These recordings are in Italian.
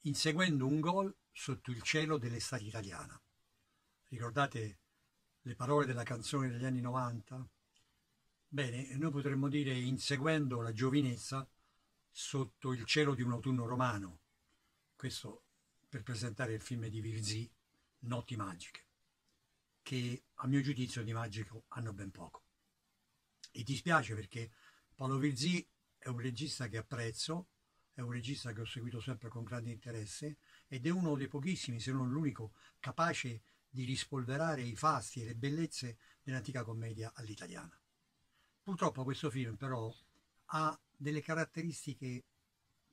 inseguendo un gol sotto il cielo dell'estate italiana. Ricordate le parole della canzone degli anni 90? Bene, noi potremmo dire inseguendo la giovinezza sotto il cielo di un autunno romano. Questo per presentare il film di Virzì, Notti magiche, che a mio giudizio di magico hanno ben poco. E dispiace perché Paolo Virzì è un regista che apprezzo, è un regista che ho seguito sempre con grande interesse ed è uno dei pochissimi, se non l'unico, capace di rispolverare i fasti e le bellezze dell'antica commedia all'italiana. Purtroppo questo film però ha delle caratteristiche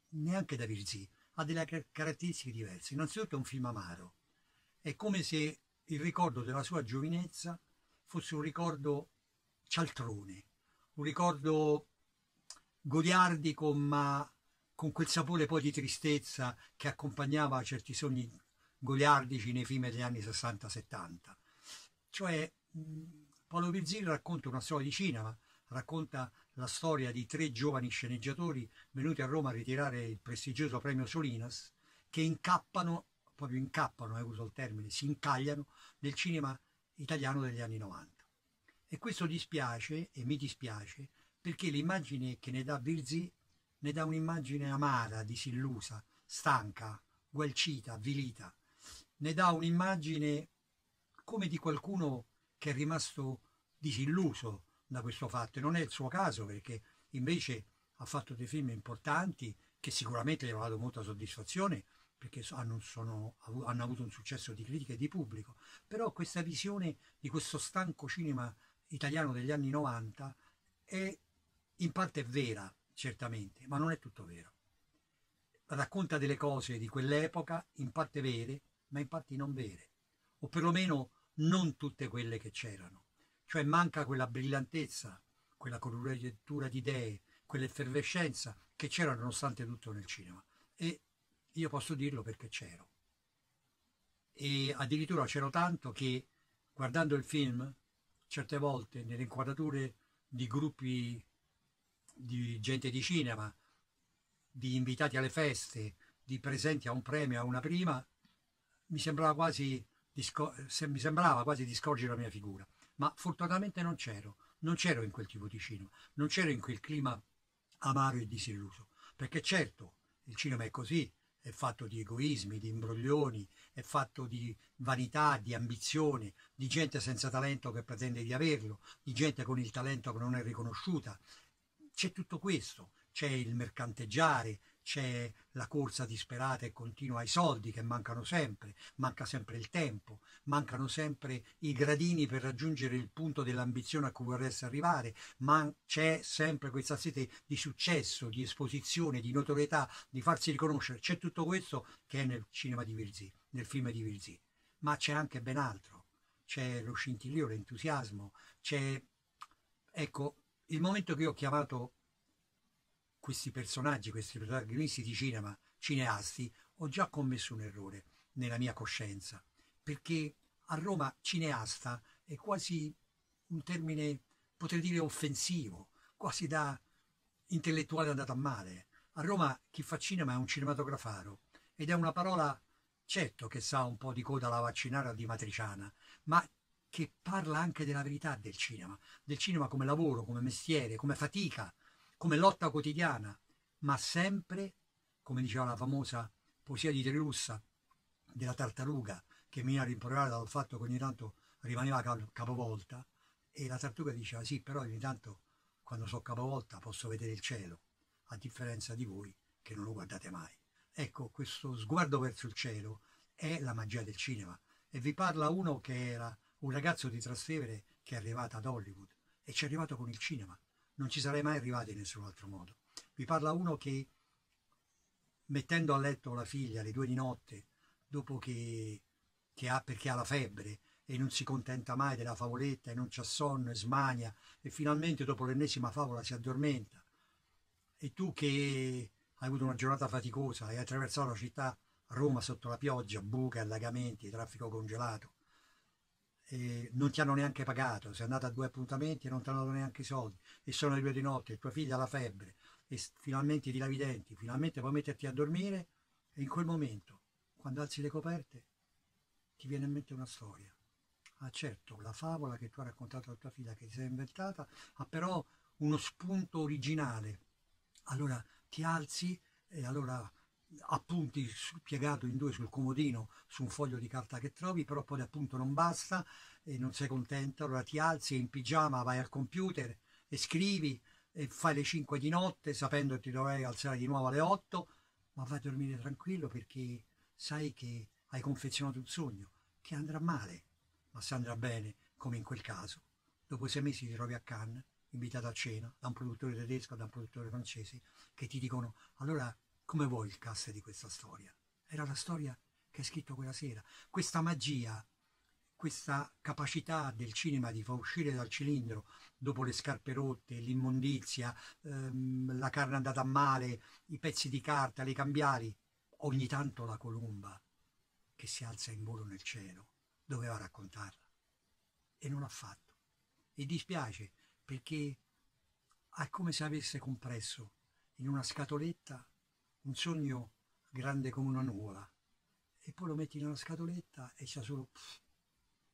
neanche da Virzì, ha delle caratteristiche diverse. Innanzitutto è un film amaro, è come se il ricordo della sua giovinezza fosse un ricordo cialtrone, un ricordo goliardico ma con quel sapore poi di tristezza che accompagnava certi sogni goliardici nei film degli anni 60-70. Cioè Paolo Virzì racconta una storia di cinema, racconta la storia di tre giovani sceneggiatori venuti a Roma a ritirare il prestigioso premio Solinas, che incappano, proprio incappano, uso il termine, si incagliano nel cinema italiano degli anni 90. E questo dispiace, e mi dispiace, perché l'immagine che ne dà Virzì ne dà un'immagine amara, disillusa, stanca, gualcita, avvilita. Ne dà un'immagine come di qualcuno che è rimasto disilluso da questo fatto. E non è il suo caso, perché invece ha fatto dei film importanti che sicuramente gli hanno dato molta soddisfazione, perché hanno avuto un successo di critica e di pubblico. Però questa visione di questo stanco cinema italiano degli anni 90 è in parte vera, certamente, ma non è tutto vero. Racconta delle cose di quell'epoca, in parte vere, ma in parte non vere, o perlomeno non tutte quelle che c'erano. Cioè manca quella brillantezza, quella coloratura di idee, quell'effervescenza che c'era nonostante tutto nel cinema. E io posso dirlo perché c'ero. E addirittura c'ero tanto che, guardando il film, certe volte nelle inquadrature di gruppi di gente di cinema, di invitati alle feste, di presenti a un premio, a una prima, mi sembrava quasi di scorgere la mia figura. Ma fortunatamente non c'ero in quel tipo di cinema, non c'ero in quel clima amaro e disilluso, perché certo il cinema è così, è fatto di egoismi, di imbroglioni, è fatto di vanità, di ambizione, di gente senza talento che pretende di averlo, di gente con il talento che non è riconosciuta. C'è tutto questo, c'è il mercanteggiare, c'è la corsa disperata e continua ai soldi che mancano sempre, manca sempre il tempo, mancano sempre i gradini per raggiungere il punto dell'ambizione a cui vorresti arrivare, ma c'è sempre questa sete di successo, di esposizione, di notorietà, di farsi riconoscere. C'è tutto questo che è nel cinema di Virzì, nel film di Virzì, ma c'è anche ben altro. C'è lo scintillio, l'entusiasmo, c'è, ecco, il momento che io ho chiamato questi personaggi, questi protagonisti di cinema, cineasti, ho già commesso un errore nella mia coscienza, perché a Roma cineasta è quasi un termine, potrei dire, offensivo, quasi da intellettuale andato a male. A Roma chi fa cinema è un cinematografaro ed è una parola, certo, che sa un po' di coda alla vaccinara o di matriciana, ma che parla anche della verità del cinema come lavoro, come mestiere, come fatica, come lotta quotidiana, ma sempre, come diceva la famosa poesia di Trilussa, della tartaruga, che mi ha rimproverato dal fatto che ogni tanto rimaneva capovolta, e la tartaruga diceva sì, però ogni tanto quando sono capovolta posso vedere il cielo, a differenza di voi che non lo guardate mai. Ecco, questo sguardo verso il cielo è la magia del cinema. E vi parla uno che era un ragazzo di Trastevere che è arrivato ad Hollywood e ci è arrivato con il cinema. Non ci sarei mai arrivati in nessun altro modo. Vi parla uno che, mettendo a letto la figlia alle 2 di notte, dopo perché ha la febbre e non si contenta mai della favoletta e non c'ha sonno e smania e finalmente dopo l'ennesima favola si addormenta. E tu che hai avuto una giornata faticosa e hai attraversato la città Roma sotto la pioggia, buche, allagamenti, traffico congelato, e non ti hanno neanche pagato, sei andato a 2 appuntamenti e non ti hanno dato neanche i soldi, e sono le 2 di notte, e tua figlia ha la febbre, e finalmente ti lavi i denti, finalmente puoi metterti a dormire, E in quel momento, quando alzi le coperte, ti viene in mente una storia. Ah certo, la favola che tu hai raccontato a tua figlia che ti sei inventata ha però uno spunto originale. Allora ti alzi e allora appunti piegato in due sul comodino su un foglio di carta che trovi, però poi appunto non basta e non sei contenta, allora ti alzi in pigiama, vai al computer e scrivi e fai le 5 di notte sapendo che ti dovrai alzare di nuovo alle 8, ma vai a dormire tranquillo perché sai che hai confezionato un sogno che andrà male, ma se andrà bene, come in quel caso, dopo 6 mesi ti trovi a Cannes, invitato a cena da un produttore tedesco, da un produttore francese, che ti dicono, allora come vuoi il cast di questa storia? Era la storia che hai scritto quella sera. Questa magia, questa capacità del cinema di far uscire dal cilindro dopo le scarpe rotte, l'immondizia, la carne andata a male, i pezzi di carta, le cambiali, ogni tanto la colomba che si alza in volo nel cielo, doveva raccontarla e non l'ha fatto. E dispiace perché è come se avesse compresso in una scatoletta un sogno grande come una nuvola e poi lo metti nella scatoletta e c'è solo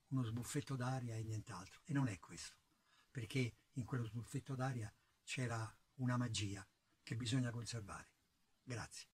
uno sbuffetto d'aria e nient'altro. E non è questo, perché in quello sbuffetto d'aria c'era una magia che bisogna conservare. Grazie.